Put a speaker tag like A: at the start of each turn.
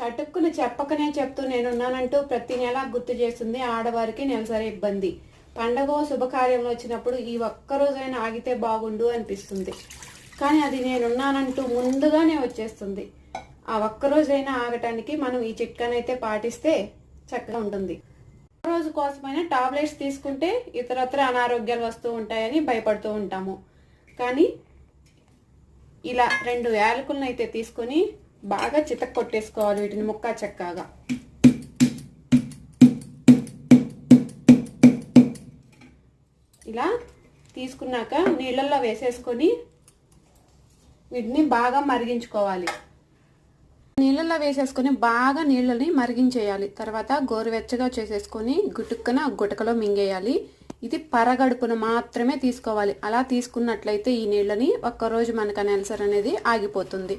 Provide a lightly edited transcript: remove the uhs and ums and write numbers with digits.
A: చటుక్కులు చెప్పకనే చెప్తూ నేనున్నానంటూ ప్రతి నెల గుర్తు చేస్తుంది ఆడవారికి నెలసరి ఇబ్బంది. పండగ శుభకార్యంలో వచ్చినప్పుడు ఈ ఒక్కరోజైనా ఆగితే బాగుండు అనిపిస్తుంది. కానీ అది నేనున్నానంటూ ముందుగానే వచ్చేస్తుంది. ఆ ఒక్కరోజైనా ఆగటానికి మనం ఈ చిట్కానైతే పాటిస్తే చక్కగా ఉంటుంది. రోజు కోసమైనా టాబ్లెట్స్ తీసుకుంటే ఇతరత్ర అనారోగ్యాలు వస్తూ ఉంటాయని భయపడుతూ ఉంటాము. కానీ ఇలా 2 యాలకులను అయితే తీసుకొని బాగా చితక్ కొట్టేసుకోవాలి. వీటిని ముక్కా చెక్కగా ఇలా తీసుకున్నాక నీళ్ళల్లో వేసేసుకొని వీటిని బాగా మరిగించుకోవాలి. నీళ్ళల్లో వేసేసుకొని బాగా నీళ్ళని మరిగించేయాలి. తర్వాత గోరువెచ్చగా చేసేసుకొని గుటుక్కన గుటకలో మింగేయాలి. ఇది పరగడుపున మాత్రమే తీసుకోవాలి. అలా తీసుకున్నట్లయితే ఈ నీళ్ళని ఒక్కరోజు మనకు నెలసరి అనేది ఆగిపోతుంది.